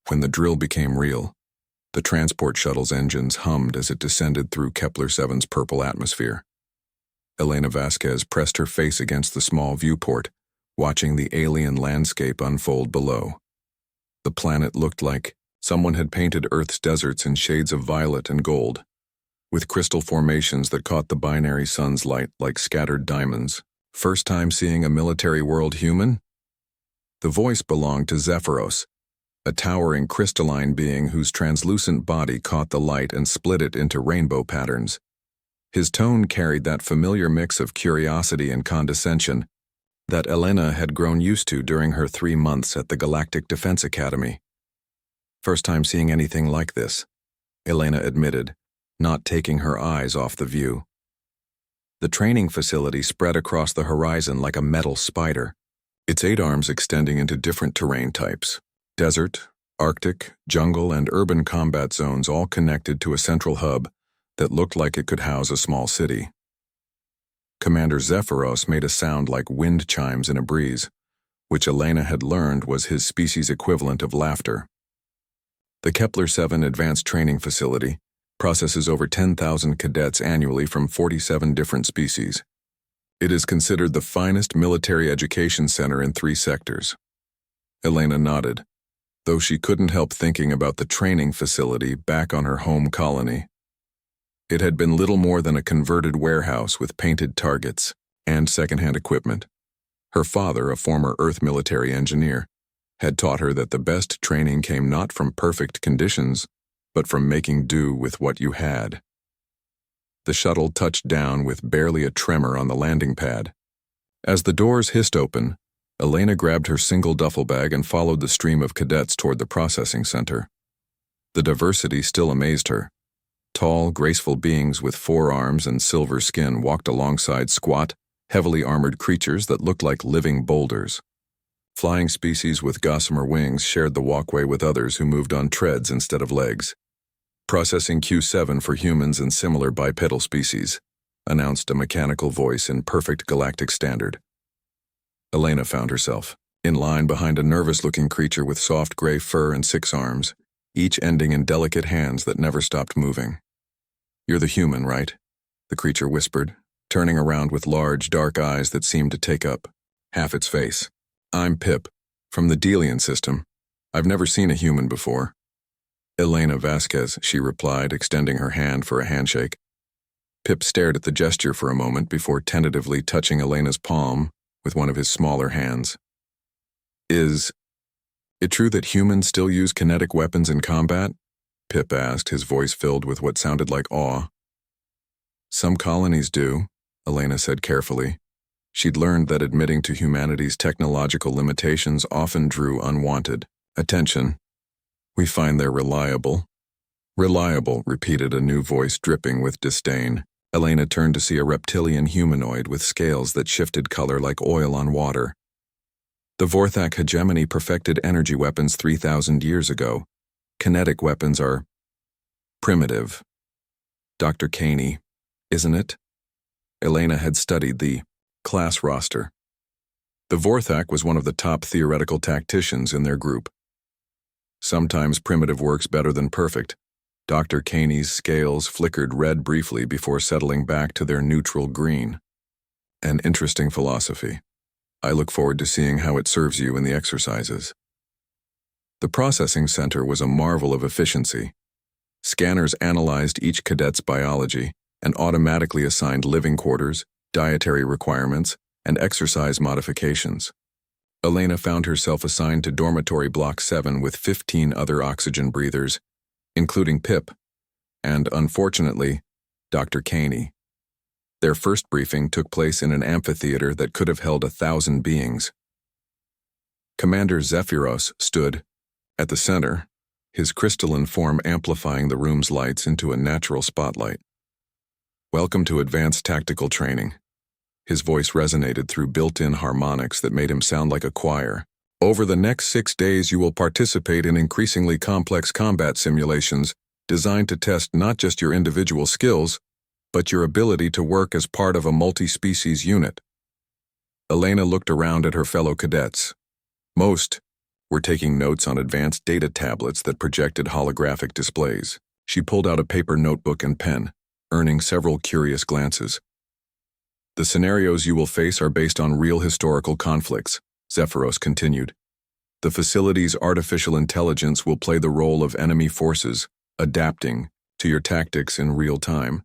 When the drill became real, the transport shuttle's engines hummed as it descended through Kepler-7's purple atmosphere. Elena Vasquez pressed her face against the small viewport, watching the alien landscape unfold below. The planet looked like someone had painted Earth's deserts in shades of violet and gold, with crystal formations that caught the binary sun's light like scattered diamonds. First time seeing a military world human? The voice belonged to Zephyros, a towering crystalline being whose translucent body caught the light and split it into rainbow patterns. His tone carried that familiar mix of curiosity and condescension that Elena had grown used to during her 3 months at the Galactic Defense Academy. First time seeing anything like this, Elena admitted, not taking her eyes off the view. The training facility spread across the horizon like a metal spider, its 8 arms extending into different terrain types: desert, Arctic, jungle, and urban combat zones, all connected to a central hub that looked like it could house a small city. Commander Zephyros made a sound like wind chimes in a breeze, which Elena had learned was his species' equivalent of laughter. The Kepler-7 Advanced Training Facility processes over 10,000 cadets annually from 47 different species. It is considered the finest military education center in 3 sectors. Elena nodded, though she couldn't help thinking about the training facility back on her home colony. It had been little more than a converted warehouse with painted targets and secondhand equipment. Her father, a former Earth military engineer, had taught her that the best training came not from perfect conditions, but from making do with what you had. The shuttle touched down with barely a tremor on the landing pad. As the doors hissed open, Elena grabbed her single duffel bag and followed the stream of cadets toward the processing center. The diversity still amazed her. Tall, graceful beings with 4 arms and silver skin walked alongside squat, heavily armored creatures that looked like living boulders. Flying species with gossamer wings shared the walkway with others who moved on treads instead of legs. Processing Q7 for humans and similar bipedal species, announced a mechanical voice in perfect galactic standard. Elena found herself in line behind a nervous-looking creature with soft gray fur and 6 arms, each ending in delicate hands that never stopped moving. "You're the human, right?" the creature whispered, turning around with large, dark eyes that seemed to take up half its face. "I'm Pip, from the Delian system. I've never seen a human before." "Elena Vasquez," she replied, extending her hand for a handshake. Pip stared at the gesture for a moment before tentatively touching Elena's palm with one of his smaller hands. "Is it true that humans still use kinetic weapons in combat?" Pip asked, his voice filled with what sounded like awe. "Some colonies do," Elena said carefully. She'd learned that admitting to humanity's technological limitations often drew unwanted attention. "We find they're reliable." "Reliable," repeated a new voice dripping with disdain. Elena turned to see a reptilian humanoid with scales that shifted color like oil on water. The Vorthak hegemony perfected energy weapons 3,000 years ago. Kinetic weapons are primitive. Dr. Caney, isn't it? Elena had studied the class roster. The Vorthak was one of the top theoretical tacticians in their group. Sometimes primitive works better than perfect. Dr. Caney's scales flickered red briefly before settling back to their neutral green. An interesting philosophy. I look forward to seeing how it serves you in the exercises. The processing center was a marvel of efficiency. Scanners analyzed each cadet's biology and automatically assigned living quarters, dietary requirements, and exercise modifications. Elena found herself assigned to Dormitory Block 7 with 15 other oxygen breathers, including Pip, and, unfortunately, Dr. Caney. Their first briefing took place in an amphitheater that could have held 1,000 beings. Commander Zephyros stood at the center, his crystalline form amplifying the room's lights into a natural spotlight. "Welcome to Advanced Tactical Training." His voice resonated through built-in harmonics that made him sound like a choir. "Over the next 6 days you will participate in increasingly complex combat simulations designed to test not just your individual skills, but your ability to work as part of a multi-species unit." Elena looked around at her fellow cadets. Most were taking notes on advanced data tablets that projected holographic displays. She pulled out a paper notebook and pen, earning several curious glances. The scenarios you will face are based on real historical conflicts, Zephyros continued. The facility's artificial intelligence will play the role of enemy forces, adapting to your tactics in real time.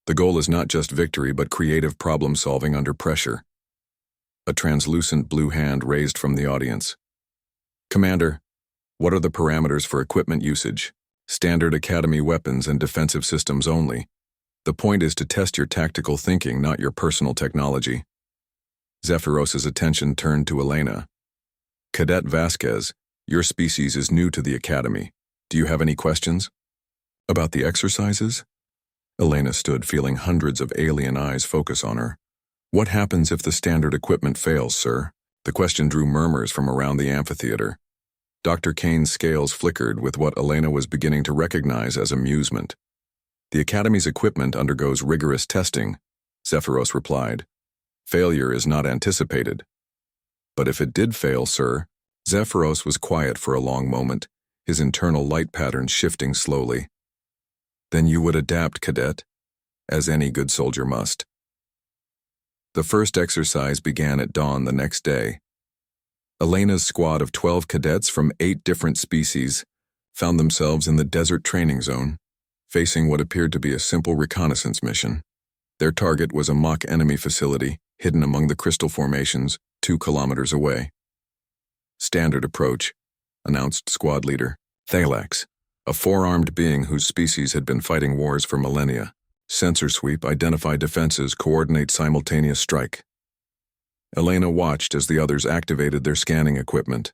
The goal is not just victory but creative problem-solving under pressure. A translucent blue hand raised from the audience. Commander, what are the parameters for equipment usage? Standard Academy weapons and defensive systems only. The point is to test your tactical thinking, not your personal technology. Zephyros's attention turned to Elena. Cadet Vasquez, your species is new to the Academy. Do you have any questions? About the exercises? Elena stood, feeling hundreds of alien eyes focus on her. What happens if the standard equipment fails, sir? The question drew murmurs from around the amphitheater. Dr. Kane's scales flickered with what Elena was beginning to recognize as amusement. The Academy's equipment undergoes rigorous testing, Zephyros replied. Failure is not anticipated. But if it did fail, sir, Zephyros was quiet for a long moment, his internal light patterns shifting slowly. Then you would adapt, cadet, as any good soldier must. The first exercise began at dawn the next day. Elena's squad of 12 cadets from 8 different species found themselves in the desert training zone, facing what appeared to be a simple reconnaissance mission. Their target was a mock enemy facility hidden among the crystal formations 2 kilometers away. Standard approach, announced squad leader Thalax, a 4-armed being whose species had been fighting wars for millennia. Sensor sweep, identify defenses, coordinate simultaneous strike. Elena watched as the others activated their scanning equipment.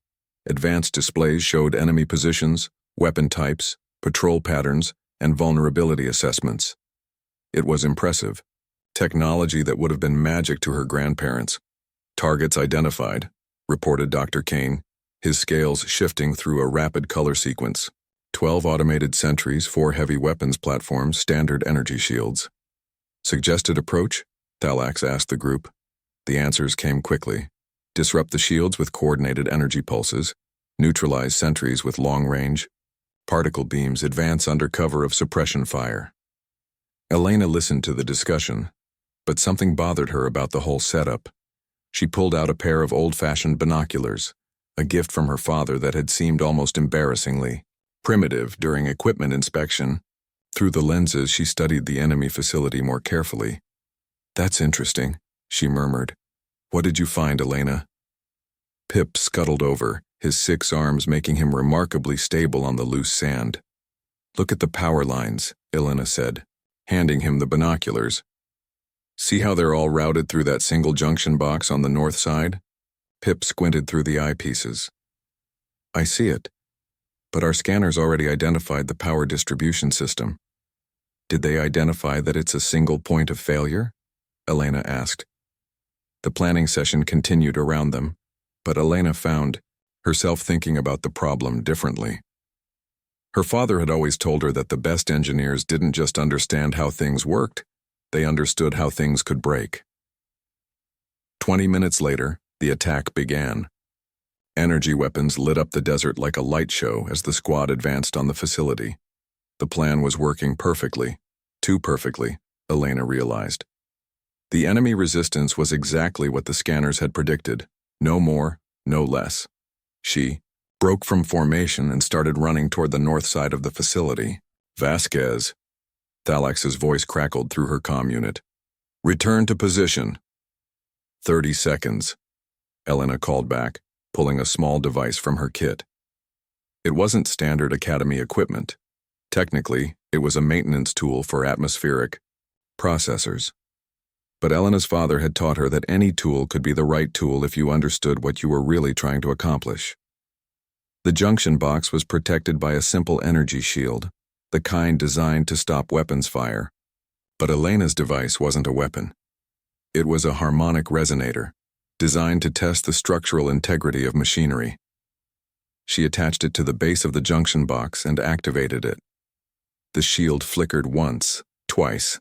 Advanced displays showed enemy positions, weapon types, patrol patterns, and vulnerability assessments. It was impressive. Technology that would have been magic to her grandparents. Targets identified, reported Dr. Kane, his scales shifting through a rapid color sequence. 12 automated sentries, 4 heavy weapons platforms, standard energy shields. Suggested approach? Thalax asked the group. The answers came quickly. Disrupt the shields with coordinated energy pulses. Neutralize sentries with long range. Particle beams advance under cover of suppression fire. Elena listened to the discussion, but something bothered her about the whole setup. She pulled out a pair of old-fashioned binoculars, a gift from her father that had seemed almost embarrassingly primitive during equipment inspection. Through the lenses, she studied the enemy facility more carefully. That's interesting, she murmured. What did you find, Elena? Pip scuttled over, his 6 arms making him remarkably stable on the loose sand. Look at the power lines, Elena said, handing him the binoculars. See how they're all routed through that single junction box on the north side? Pip squinted through the eyepieces. I see it. But our scanners already identified the power distribution system. Did they identify that it's a single point of failure? Elena asked. The planning session continued around them, but Elena found herself thinking about the problem differently. Her father had always told her that the best engineers didn't just understand how things worked, they understood how things could break. 20 minutes later, the attack began. Energy weapons lit up the desert like a light show as the squad advanced on the facility. The plan was working perfectly, too perfectly, Elena realized. The enemy resistance was exactly what the scanners had predicted, no more, no less. She broke from formation and started running toward the north side of the facility. Vasquez. Thalax's voice crackled through her comm unit. Return to position. 30 seconds. Elena called back, pulling a small device from her kit. It wasn't standard Academy equipment. Technically, it was a maintenance tool for atmospheric processors. But Elena's father had taught her that any tool could be the right tool if you understood what you were really trying to accomplish. The junction box was protected by a simple energy shield, the kind designed to stop weapons fire. But Elena's device wasn't a weapon. It was a harmonic resonator, designed to test the structural integrity of machinery. She attached it to the base of the junction box and activated it. The shield flickered once, twice,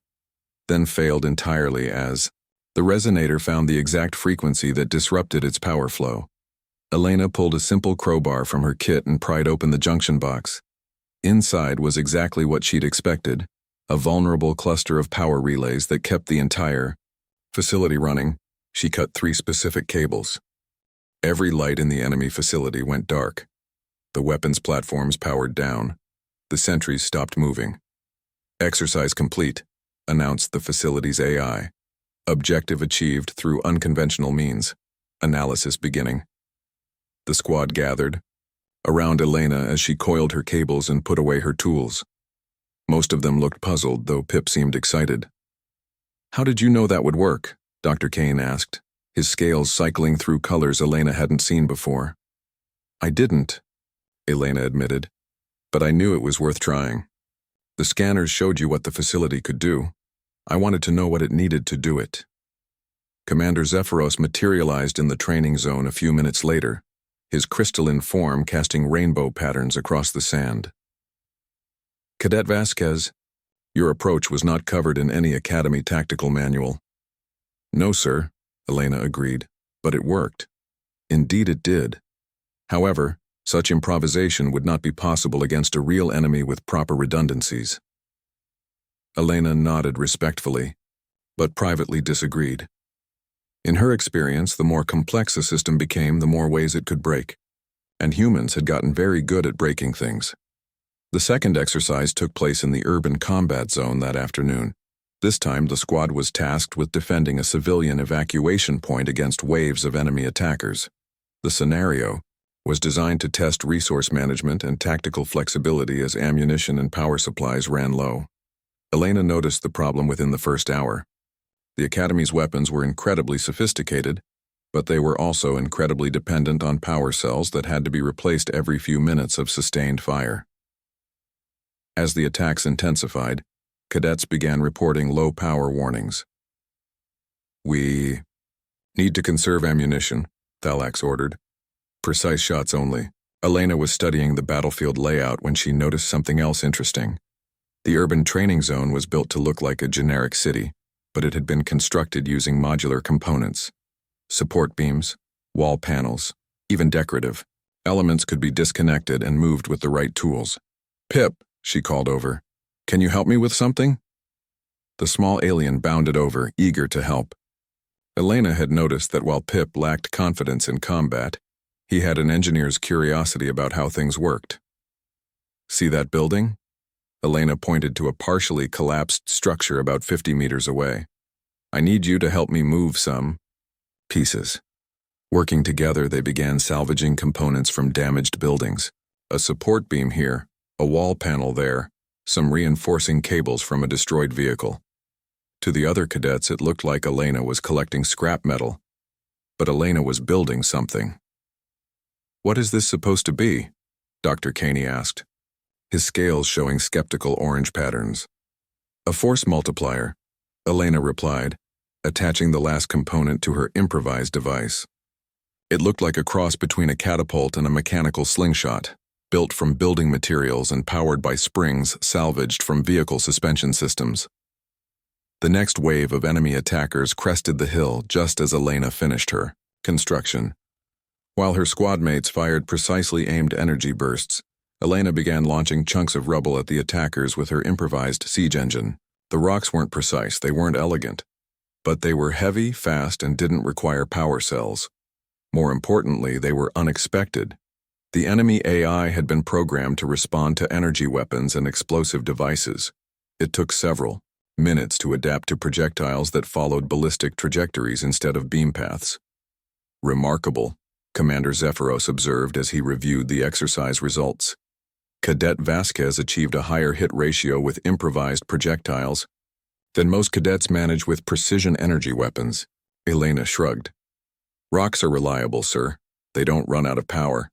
then failed entirely as the resonator found the exact frequency that disrupted its power flow. Elena pulled a simple crowbar from her kit and pried open the junction box. Inside was exactly what she'd expected, a vulnerable cluster of power relays that kept the entire facility running. She cut 3 specific cables. Every light in the enemy facility went dark. The weapons platforms powered down. The sentries stopped moving. "Exercise complete," announced the facility's AI. "Objective achieved through unconventional means. Analysis beginning." The squad gathered around Elena as she coiled her cables and put away her tools. Most of them looked puzzled, though Pip seemed excited. "How did you know that would work?" Dr. Kane asked, his scales cycling through colors Elena hadn't seen before. "I didn't," Elena admitted, "but I knew it was worth trying. The scanners showed you what the facility could do. I wanted to know what it needed to do it." Commander Zephyros materialized in the training zone a few minutes later, his crystalline form casting rainbow patterns across the sand. "Cadet Vasquez, your approach was not covered in any Academy tactical manual." "No, sir," Elena agreed, "but it worked. Indeed it did. However, such improvisation would not be possible against a real enemy with proper redundancies." Elena nodded respectfully, but privately disagreed. In her experience, the more complex a system became, the more ways it could break, and humans had gotten very good at breaking things. The second exercise took place in the urban combat zone that afternoon. This time, the squad was tasked with defending a civilian evacuation point against waves of enemy attackers. The scenario was designed to test resource management and tactical flexibility as ammunition and power supplies ran low. Elena noticed the problem within the first hour. The Academy's weapons were incredibly sophisticated, but they were also incredibly dependent on power cells that had to be replaced every few minutes of sustained fire. As the attacks intensified, cadets began reporting low power warnings. "We need to conserve ammunition," Thalax ordered. "Precise shots only." Elena was studying the battlefield layout when she noticed something else interesting. The urban training zone was built to look like a generic city, but it had been constructed using modular components. Support beams, wall panels, even decorative elements could be disconnected and moved with the right tools. "Pip," she called over, "can you help me with something?" The small alien bounded over, eager to help. Elena had noticed that while Pip lacked confidence in combat, he had an engineer's curiosity about how things worked. "See that building?" Elena pointed to a partially collapsed structure about 50 meters away. "I need you to help me move some pieces." Working together, they began salvaging components from damaged buildings. A support beam here, a wall panel there, some reinforcing cables from a destroyed vehicle. To the other cadets, it looked like Elena was collecting scrap metal, but Elena was building something. "What is this supposed to be?" Dr. Caney asked, his scales showing skeptical orange patterns. "A force multiplier," Elena replied, attaching the last component to her improvised device. It looked like a cross between a catapult and a mechanical slingshot, built from building materials and powered by springs salvaged from vehicle suspension systems. The next wave of enemy attackers crested the hill just as Elena finished her construction. While her squad mates fired precisely aimed energy bursts, Elena began launching chunks of rubble at the attackers with her improvised siege engine. The rocks weren't precise, they weren't elegant, but they were heavy, fast, and didn't require power cells. More importantly, they were unexpected. The enemy AI had been programmed to respond to energy weapons and explosive devices. It took several minutes to adapt to projectiles that followed ballistic trajectories instead of beam paths. "Remarkable," Commander Zephyros observed as he reviewed the exercise results. Cadet Vasquez achieved a higher hit ratio with improvised projectiles than most cadets manage with precision energy weapons. Elena shrugged. "Rocks are reliable, sir. They don't run out of power."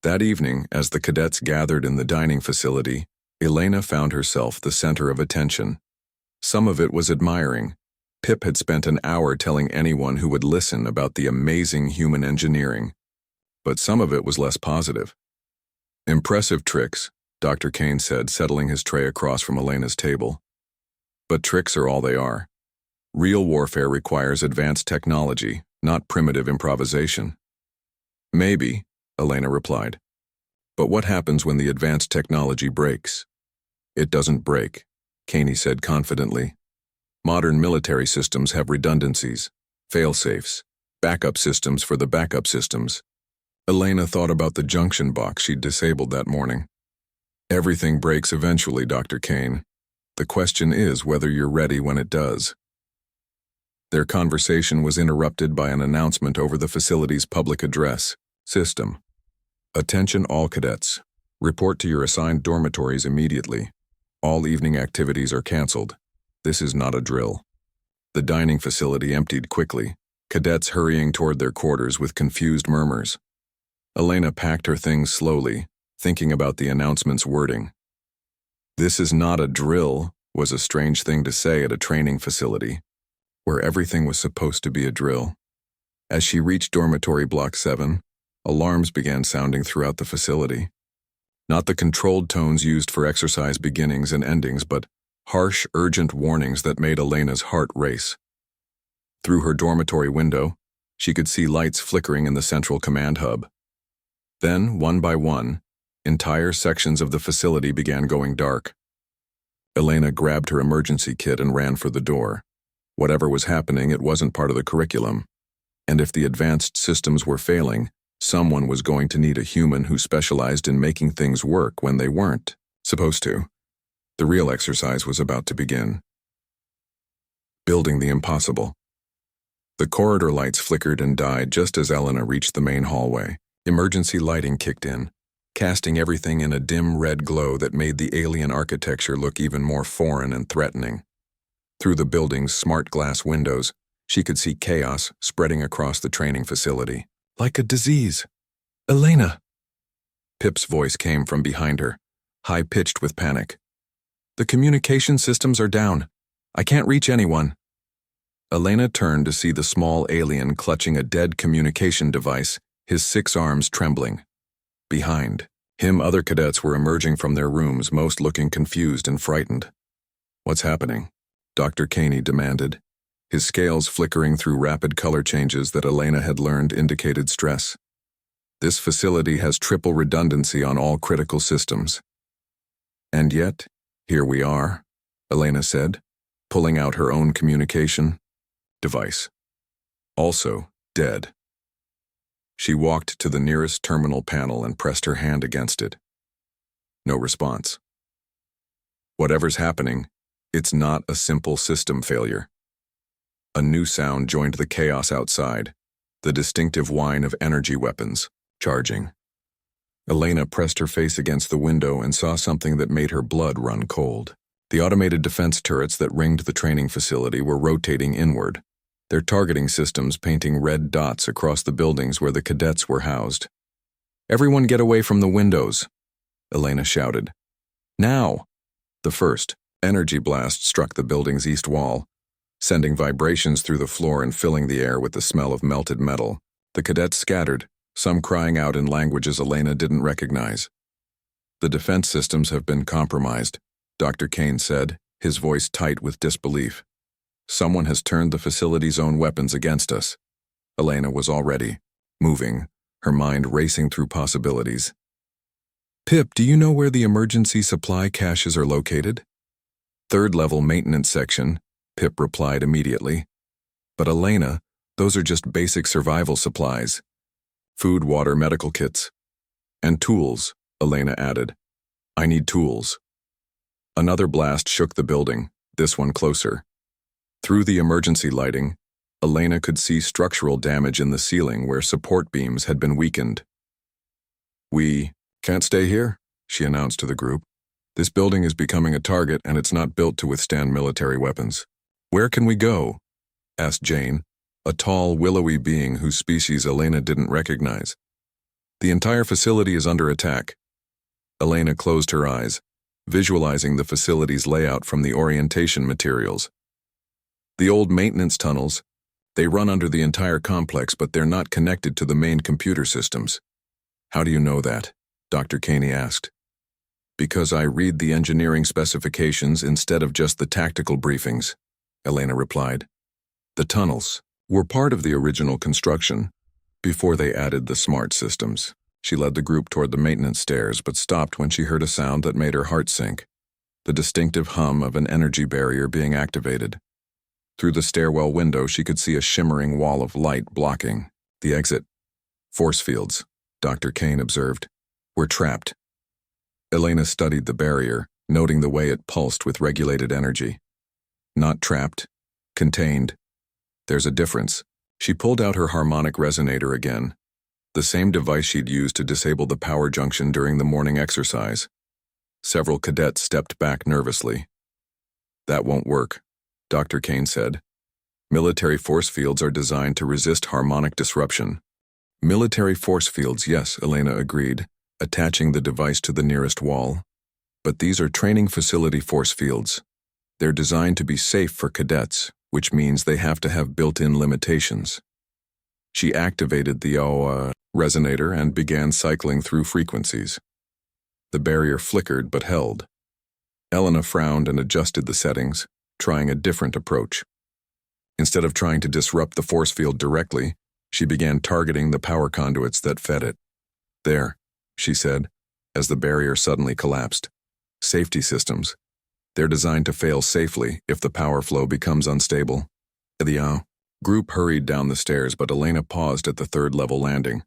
That evening, as the cadets gathered in the dining facility, Elena found herself the center of attention. Some of it was admiring. Pip had spent an hour telling anyone who would listen about the amazing human engineering. But some of it was less positive. "Impressive tricks," Dr. Kane said, settling his tray across from Elena's table. "But tricks are all they are. Real warfare requires advanced technology, not primitive improvisation." Maybe, Elena replied. But what happens when the advanced technology breaks? It doesn't break, Caney said confidently. Modern military systems have redundancies, fail-safes, backup systems for the backup systems. Elena thought about the junction box she'd disabled that morning. Everything breaks eventually, Dr. Kane. The question is whether you're ready when it does. Their conversation was interrupted by an announcement over the facility's public address system. Attention all cadets. Report to your assigned dormitories immediately. All evening activities are canceled. This is not a drill. The dining facility emptied quickly, cadets hurrying toward their quarters with confused murmurs. Elena packed her things slowly, thinking about the announcement's wording. This is not a drill was a strange thing to say at a training facility, where everything was supposed to be a drill. As she reached dormitory block 7, alarms began sounding throughout the facility. Not the controlled tones used for exercise beginnings and endings, but harsh, urgent warnings that made Elena's heart race. Through her dormitory window, she could see lights flickering in the central command hub. Then, one by one, entire sections of the facility began going dark. Elena grabbed her emergency kit and ran for the door. Whatever was happening, it wasn't part of the curriculum. And if the advanced systems were failing, someone was going to need a human who specialized in making things work when they weren't supposed to. The real exercise was about to begin. Building the impossible. The corridor lights flickered and died just as Elena reached the main hallway. Emergency lighting kicked in, casting everything in a dim red glow that made the alien architecture look even more foreign and threatening. Through the building's smart glass windows, she could see chaos spreading across the training facility. Like a disease. Elena! Pip's voice came from behind her, high-pitched with panic. The communication systems are down. I can't reach anyone. Elena turned to see the small alien clutching a dead communication device, his 6 arms trembling. Behind him, other cadets were emerging from their rooms, most looking confused and frightened. What's happening? Dr. Caney demanded, his scales flickering through rapid color changes that Elena had learned indicated stress. This facility has triple redundancy on all critical systems. And yet, here we are, Elena said, pulling out her own communication device. Also dead. She walked to the nearest terminal panel and pressed her hand against it. No response. Whatever's happening, it's not a simple system failure. A new sound joined the chaos outside, the distinctive whine of energy weapons, charging. Elena pressed her face against the window and saw something that made her blood run cold. The automated defense turrets that ringed the training facility were rotating inward, their targeting systems painting red dots across the buildings where the cadets were housed. Everyone get away from the windows, Elena shouted. Now! The first energy blast struck the building's east wall, sending vibrations through the floor and filling the air with the smell of melted metal. The cadets scattered, some crying out in languages Elena didn't recognize. The defense systems have been compromised, Dr. Kane said, his voice tight with disbelief. Someone has turned the facility's own weapons against us. Elena was already moving, her mind racing through possibilities. Pip, do you know where the emergency supply caches are located? Third-level maintenance section, Pip replied immediately. But Elena, those are just basic survival supplies. Food, water, medical kits. And tools, Elena added. I need tools. Another blast shook the building, this one closer. Through the emergency lighting, Elena could see structural damage in the ceiling where support beams had been weakened. We can't stay here, she announced to the group. This building is becoming a target and it's not built to withstand military weapons. Where can we go? Asked Jane, a tall, willowy being whose species Elena didn't recognize. The entire facility is under attack. Elena closed her eyes, visualizing the facility's layout from the orientation materials. The old maintenance tunnels, they run under the entire complex, but they're not connected to the main computer systems. How do you know that? Dr. Caney asked. Because I read the engineering specifications instead of just the tactical briefings, Elena replied. The tunnels were part of the original construction, before they added the smart systems. She led the group toward the maintenance stairs but stopped when she heard a sound that made her heart sink, the distinctive hum of an energy barrier being activated. Through the stairwell window, she could see a shimmering wall of light blocking the exit. Force fields, Dr. Kane observed. We're trapped. Elena studied the barrier, noting the way it pulsed with regulated energy. Not trapped, contained. There's a difference. She pulled out her harmonic resonator again, the same device she'd used to disable the power junction during the morning exercise. Several cadets stepped back nervously. That won't work, Dr. Kane said. Military force fields are designed to resist harmonic disruption. Military force fields, yes, Elena agreed, attaching the device to the nearest wall. But these are training facility force fields. They're designed to be safe for cadets, which means they have to have built-in limitations. She activated the resonator and began cycling through frequencies. The barrier flickered but held. Elena frowned and adjusted the settings, trying a different approach. Instead of trying to disrupt the force field directly, she began targeting the power conduits that fed it. There, she said, as the barrier suddenly collapsed. Safety systems. They're designed to fail safely if the power flow becomes unstable. The group hurried down the stairs, but Elena paused at the third-level landing.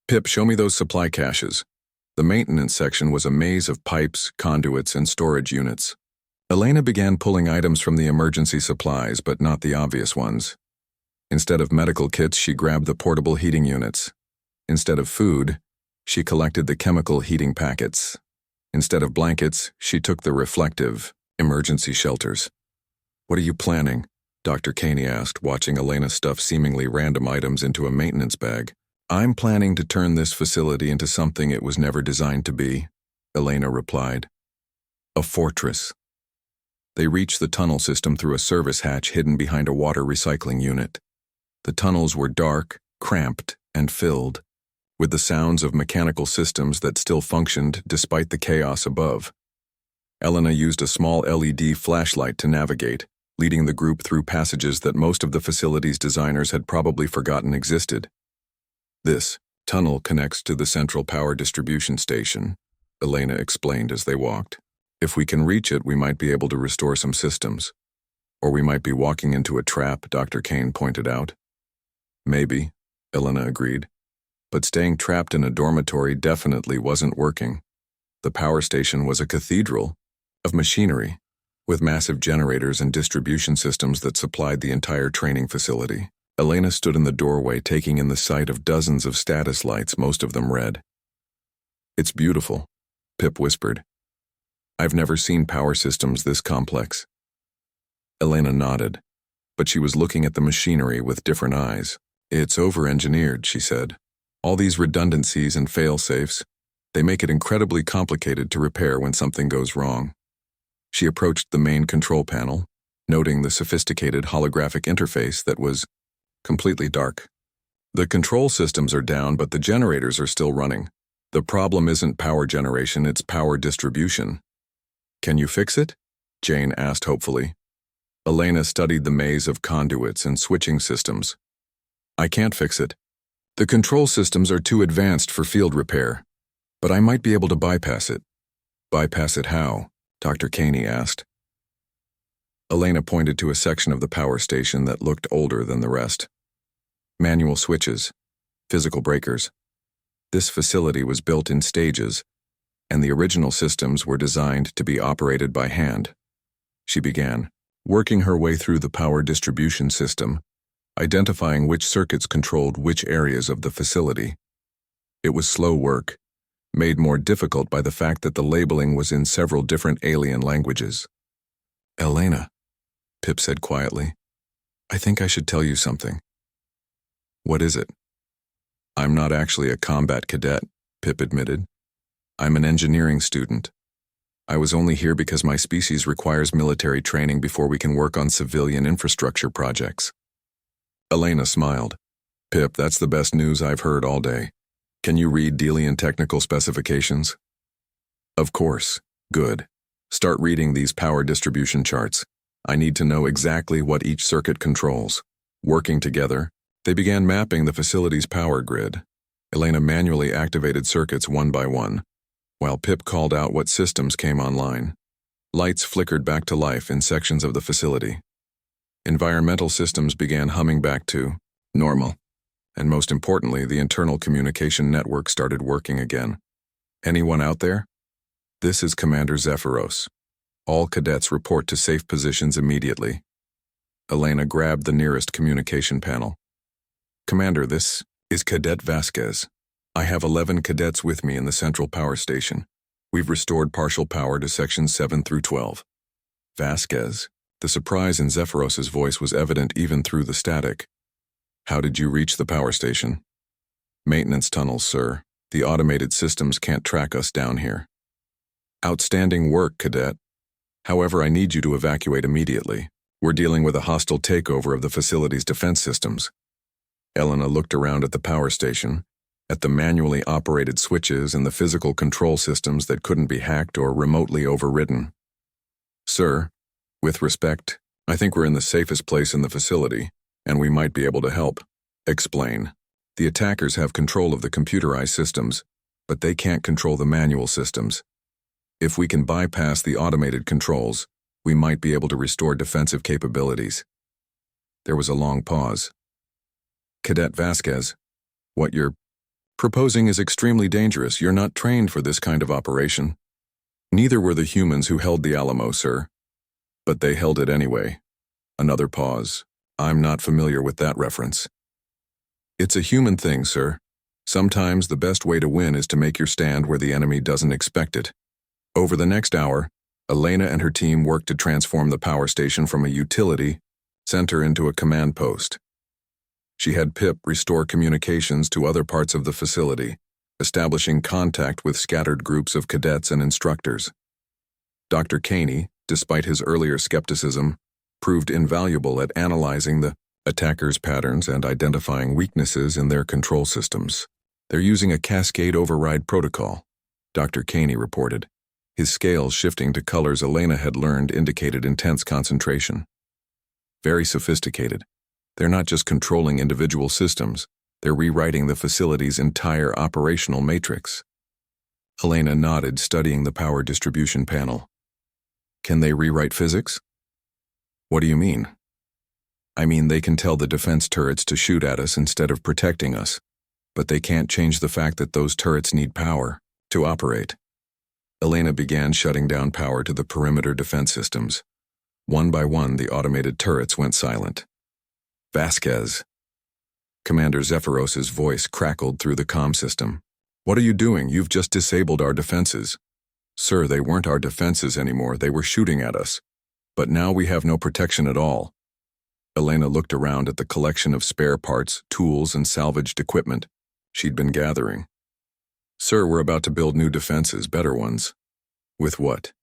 Pip, show me those supply caches. The maintenance section was a maze of pipes, conduits, and storage units. Elena began pulling items from the emergency supplies, but not the obvious ones. Instead of medical kits, she grabbed the portable heating units. Instead of food, she collected the chemical heating packets. Instead of blankets, she took the reflective emergency shelters. What are you planning? Dr. Caney asked, watching Elena stuff seemingly random items into a maintenance bag. I'm planning to turn this facility into something it was never designed to be, Elena replied. A fortress. They reached the tunnel system through a service hatch hidden behind a water recycling unit. The tunnels were dark, cramped, and filled with the sounds of mechanical systems that still functioned despite the chaos above. Elena used a small LED flashlight to navigate, leading the group through passages that most of the facility's designers had probably forgotten existed. This tunnel connects to the central power distribution station, Elena explained as they walked. If we can reach it, we might be able to restore some systems. Or we might be walking into a trap, Dr. Kane pointed out. Maybe, Elena agreed. But staying trapped in a dormitory definitely wasn't working. The power station was a cathedral of machinery, with massive generators and distribution systems that supplied the entire training facility. Elena stood in the doorway, taking in the sight of dozens of status lights, most of them red. It's beautiful, Pip whispered. I've never seen power systems this complex. Elena nodded, but she was looking at the machinery with different eyes. It's over-engineered, she said. All these redundancies and fail-safes, they make it incredibly complicated to repair when something goes wrong. She approached the main control panel, noting the sophisticated holographic interface that was completely dark. The control systems are down, but the generators are still running. The problem isn't power generation, it's power distribution. Can you fix it? Jane asked hopefully. Elena studied the maze of conduits and switching systems. I can't fix it. The control systems are too advanced for field repair, but I might be able to bypass it. Bypass it how? Dr. Caney asked. Elena pointed to a section of the power station that looked older than the rest. Manual switches, physical breakers. This facility was built in stages, and the original systems were designed to be operated by hand. She began, working her way through the power distribution system, identifying which circuits controlled which areas of the facility. It was slow work, made more difficult by the fact that the labeling was in several different alien languages. Elena, Pip said quietly, I think I should tell you something. What is it? I'm not actually a combat cadet, Pip admitted. I'm an engineering student. I was only here because my species requires military training before we can work on civilian infrastructure projects. Elena smiled. Pip, that's the best news I've heard all day. Can you read Delian technical specifications? Of course. Good. Start reading these power distribution charts. I need to know exactly what each circuit controls. Working together, They began mapping the facility's power grid. Elena manually activated circuits one by one, while Pip called out what systems came online. Lights flickered back to life in sections of the facility. Environmental systems began humming back to normal. And most importantly, the internal communication network started working again. Anyone out there? This is Commander Zephyros. All cadets report to safe positions immediately. Elena grabbed the nearest communication panel. Commander, this is Cadet Vasquez. I have 11 cadets with me in the central power station. We've restored partial power to sections 7 through 12. Vasquez? The surprise in Zephyros's voice was evident even through the static. How did you reach the power station? Maintenance tunnels, sir. The automated systems can't track us down here. Outstanding work, Cadet. However, I need you to evacuate immediately. We're dealing with a hostile takeover of the facility's defense systems. Elena looked around at the power station, at the manually operated switches and the physical control systems that couldn't be hacked or remotely overridden. Sir, with respect, I think we're in the safest place in the facility, and we might be able to help. Explain. The attackers have control of the computerized systems, but they can't control the manual systems. If we can bypass the automated controls, we might be able to restore defensive capabilities. There was a long pause. Cadet Vasquez, what you're proposing is extremely dangerous. You're not trained for this kind of operation. Neither were the humans who held the Alamo, sir. But they held it anyway. Another pause. I'm not familiar with that reference. It's a human thing, sir. Sometimes the best way to win is to make your stand where the enemy doesn't expect it. Over the next hour, Elena and her team worked to transform the power station from a utility center into a command post. She had Pip restore communications to other parts of the facility, establishing contact with scattered groups of cadets and instructors. Dr. Caney, despite his earlier skepticism, proved invaluable at analyzing the attackers' patterns and identifying weaknesses in their control systems. They're using a cascade override protocol, Dr. Caney reported. His scales shifting to colors Elena had learned indicated intense concentration. Very sophisticated. They're not just controlling individual systems, they're rewriting the facility's entire operational matrix. Elena nodded, studying the power distribution panel. Can they rewrite physics? What do you mean? I mean, they can tell the defense turrets to shoot at us instead of protecting us, but they can't change the fact that those turrets need power to operate. Elena began shutting down power to the perimeter defense systems. One by one, the automated turrets went silent. Vasquez. Commander Zephyros's voice crackled through the comm system. What are you doing? You've just disabled our defenses. Sir, they weren't our defenses anymore. They were shooting at us. But now we have no protection at all. Elena looked around at the collection of spare parts, tools, and salvaged equipment she'd been gathering. Sir, we're about to build new defenses, better ones. With what?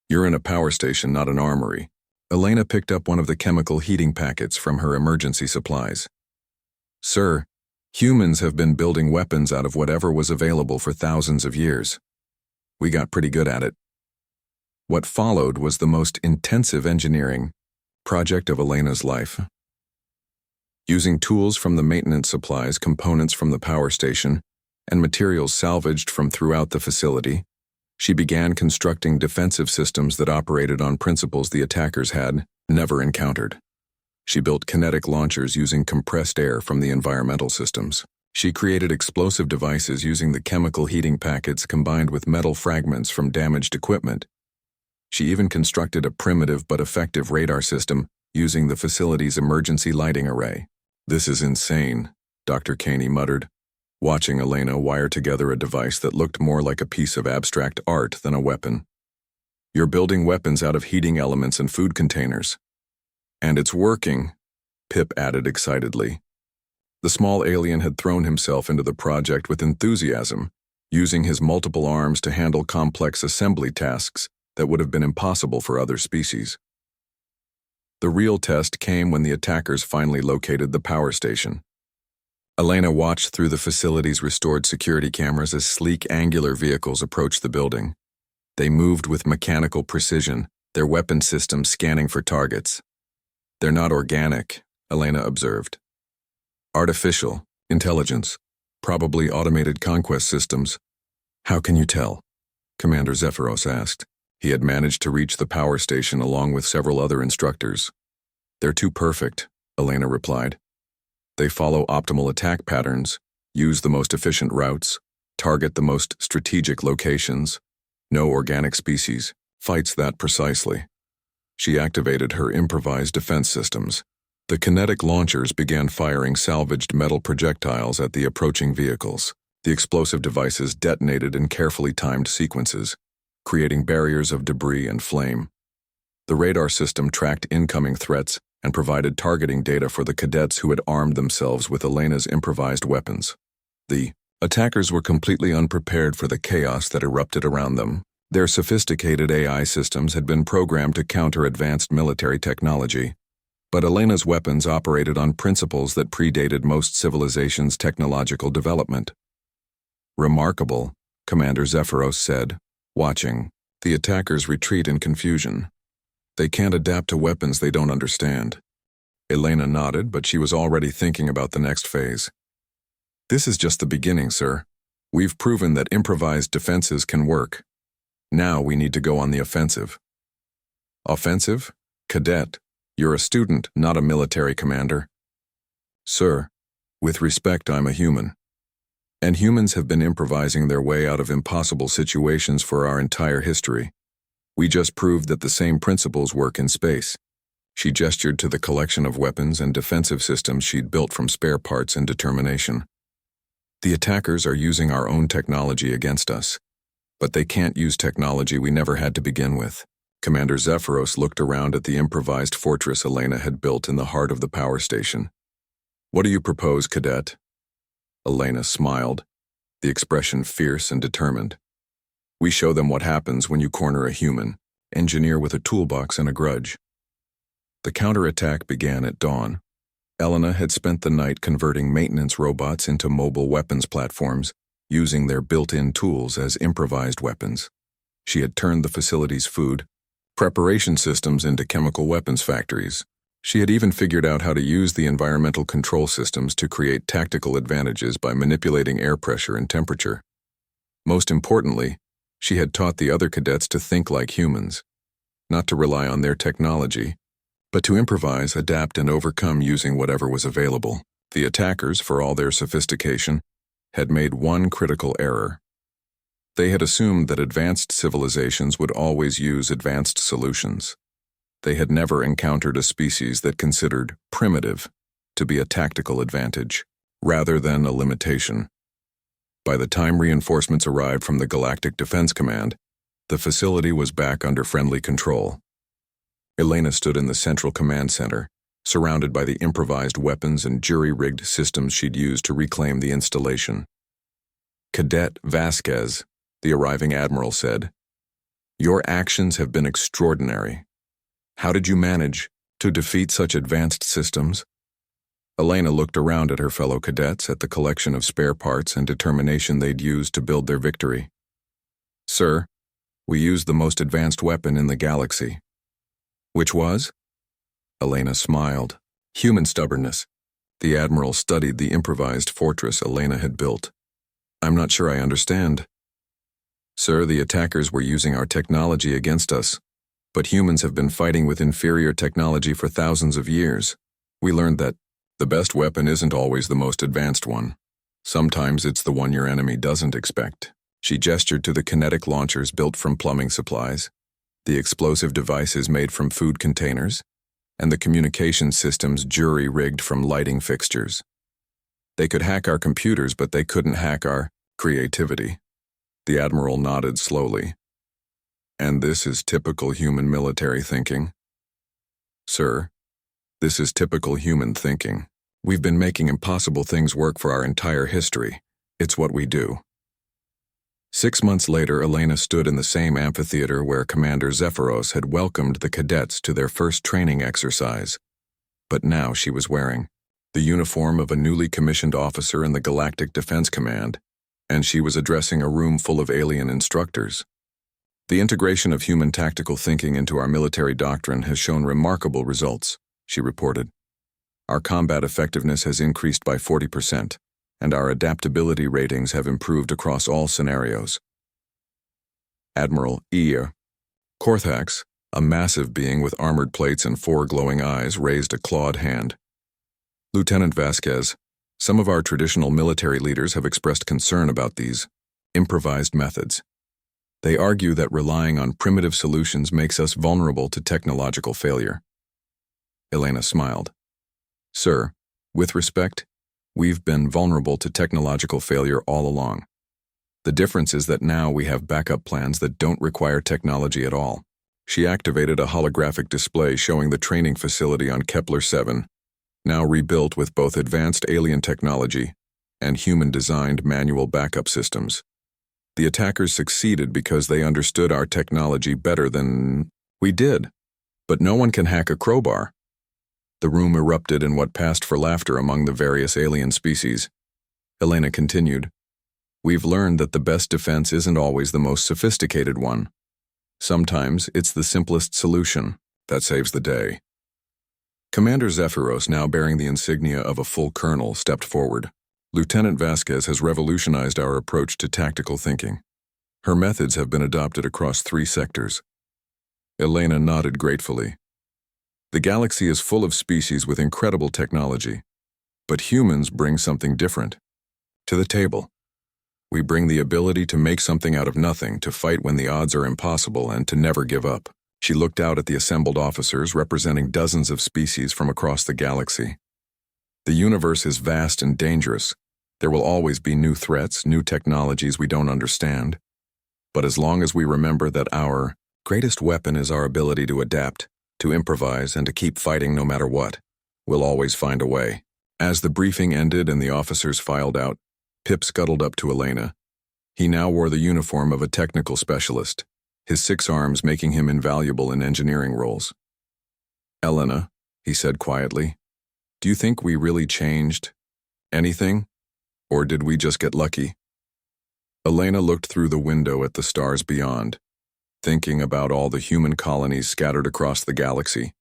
You're in a power station, not an armory. Elena picked up one of the chemical heating packets from her emergency supplies. Sir, humans have been building weapons out of whatever was available for thousands of years. We got pretty good at it. What followed was the most intensive engineering project of Elena's life. Using tools from the maintenance supplies, components from the power station, and materials salvaged from throughout the facility, she began constructing defensive systems that operated on principles the attackers had never encountered. She built kinetic launchers using compressed air from the environmental systems. She created explosive devices using the chemical heating packets combined with metal fragments from damaged equipment. She even constructed a primitive but effective radar system using the facility's emergency lighting array. This is insane, Dr. Caney muttered, watching Elena wire together a device that looked more like a piece of abstract art than a weapon. You're building weapons out of heating elements and food containers. And it's working, Pip added excitedly. The small alien had thrown himself into the project with enthusiasm, using his multiple arms to handle complex assembly tasks that would have been impossible for other species. The real test came when the attackers finally located the power station. Elena watched through the facility's restored security cameras as sleek, angular vehicles approached the building. They moved with mechanical precision, their weapon systems scanning for targets. They're not organic, Elena observed. Artificial intelligence, probably automated conquest systems. How can you tell? Commander Zephyros asked. He had managed to reach the power station along with several other instructors. They're too perfect, Elena replied. They follow optimal attack patterns, use the most efficient routes, target the most strategic locations. No organic species fights that precisely. She activated her improvised defense systems. The kinetic launchers began firing salvaged metal projectiles at the approaching vehicles. The explosive devices detonated in carefully timed sequences, creating barriers of debris and flame. The radar system tracked incoming threats and provided targeting data for the cadets who had armed themselves with Elena's improvised weapons. The attackers were completely unprepared for the chaos that erupted around them. Their sophisticated AI systems had been programmed to counter advanced military technology, but Elena's weapons operated on principles that predated most civilizations' technological development. Remarkable, Commander Zephyros said, watching the attackers retreat in confusion. They can't adapt to weapons they don't understand. Elena nodded, but she was already thinking about the next phase. This is just the beginning, sir. We've proven that improvised defenses can work. Now we need to go on the offensive. Offensive? Cadet, you're a student, not a military commander. Sir, with respect, I'm a human. And humans have been improvising their way out of impossible situations for our entire history. We just proved that the same principles work in space. She gestured to the collection of weapons and defensive systems she'd built from spare parts and determination. The attackers are using our own technology against us, but they can't use technology we never had to begin with. Commander Zephyros looked around at the improvised fortress Elena had built in the heart of the power station. What do you propose, cadet? Elena smiled, the expression fierce and determined. We show them what happens when you corner a human, engineer with a toolbox and a grudge. The counterattack began at dawn. Elena had spent the night converting maintenance robots into mobile weapons platforms, using their built-in tools as improvised weapons. She had turned the facility's food preparation systems into chemical weapons factories. She had even figured out how to use the environmental control systems to create tactical advantages by manipulating air pressure and temperature. Most importantly, she had taught the other cadets to think like humans, not to rely on their technology, but to improvise, adapt, and overcome using whatever was available. The attackers, for all their sophistication, had made one critical error. They had assumed that advanced civilizations would always use advanced solutions. They had never encountered a species that considered primitive to be a tactical advantage, rather than a limitation. By the time reinforcements arrived from the Galactic Defense Command, the facility was back under friendly control. Elena stood in the central command center, surrounded by the improvised weapons and jury-rigged systems she'd used to reclaim the installation. Cadet Vasquez, the arriving admiral, said, "Your actions have been extraordinary. How did you manage to defeat such advanced systems?" Elena looked around at her fellow cadets, at the collection of spare parts and determination they'd used to build their victory. "Sir, we used the most advanced weapon in the galaxy." "Which was?" Elena smiled. "Human stubbornness." The admiral studied the improvised fortress Elena had built. "I'm not sure I understand." "Sir, the attackers were using our technology against us. But humans have been fighting with inferior technology for thousands of years. We learned that the best weapon isn't always the most advanced one. Sometimes it's the one your enemy doesn't expect." She gestured to the kinetic launchers built from plumbing supplies, the explosive devices made from food containers, and the communication systems jury-rigged from lighting fixtures. They could hack our computers, but they couldn't hack our creativity. The admiral nodded slowly. "And this is typical human military thinking?" "Sir, this is typical human thinking. We've been making impossible things work for our entire history. It's what we do." 6 months later, Elena stood in the same amphitheater where Commander Zephyros had welcomed the cadets to their first training exercise. But now she was wearing the uniform of a newly commissioned officer in the Galactic Defense Command, and she was addressing a room full of alien instructors. "The integration of human tactical thinking into our military doctrine has shown remarkable results," she reported. Our combat effectiveness has increased by 40%, and our adaptability ratings have improved across all scenarios. Admiral Ear Korthax, a massive being with armored plates and 4 glowing eyes, raised a clawed hand. Lieutenant Vasquez, some of our traditional military leaders have expressed concern about these improvised methods. They argue that relying on primitive solutions makes us vulnerable to technological failure. Elena smiled. Sir, with respect, we've been vulnerable to technological failure all along. The difference is that now we have backup plans that don't require technology at all. She activated a holographic display showing the training facility on Kepler-7, now rebuilt with both advanced alien technology and human-designed manual backup systems. The attackers succeeded because they understood our technology better than we did. But no one can hack a crowbar. The room erupted in what passed for laughter among the various alien species. Elena continued, We've learned that the best defense isn't always the most sophisticated one. Sometimes it's the simplest solution that saves the day. Commander Zephyros, now bearing the insignia of a full colonel, stepped forward. Lieutenant Vasquez has revolutionized our approach to tactical thinking. Her methods have been adopted across 3 sectors. Elena nodded gratefully. The galaxy is full of species with incredible technology, but humans bring something different to the table. We bring the ability to make something out of nothing, to fight when the odds are impossible, and to never give up. She looked out at the assembled officers representing dozens of species from across the galaxy. The universe is vast and dangerous. There will always be new threats, new technologies we don't understand. But as long as we remember that our greatest weapon is our ability to adapt, to improvise, and to keep fighting no matter what, we'll always find a way. As the briefing ended and the officers filed out, Pip scuttled up to Elena. He now wore the uniform of a technical specialist, his 6 arms making him invaluable in engineering roles. Elena, he said quietly, do you think we really changed anything, or did we just get lucky? Elena looked through the window at the stars beyond, thinking about all the human colonies scattered across the galaxy,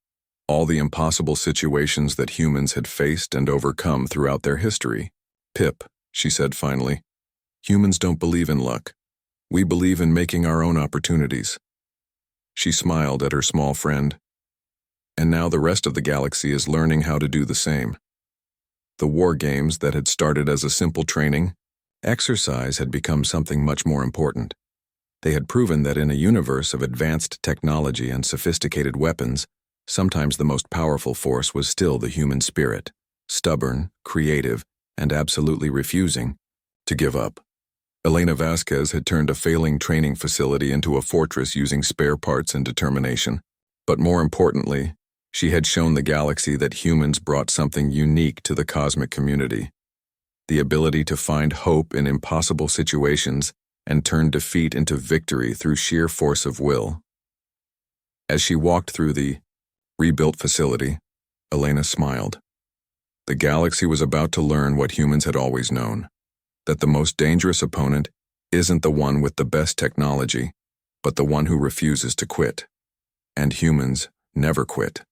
all the impossible situations that humans had faced and overcome throughout their history. Pip, she said finally, humans don't believe in luck. We believe in making our own opportunities. She smiled at her small friend. And now the rest of the galaxy is learning how to do the same. The war games that had started as a simple training exercise had become something much more important. They had proven that in a universe of advanced technology and sophisticated weapons, sometimes the most powerful force was still the human spirit, stubborn, creative, and absolutely refusing to give up. Elena Vasquez had turned a failing training facility into a fortress using spare parts and determination. But more importantly, she had shown the galaxy that humans brought something unique to the cosmic community: the ability to find hope in impossible situations and turn defeat into victory through sheer force of will. As she walked through the rebuilt facility, Elena smiled. The galaxy was about to learn what humans had always known: that the most dangerous opponent isn't the one with the best technology, but the one who refuses to quit. And humans never quit.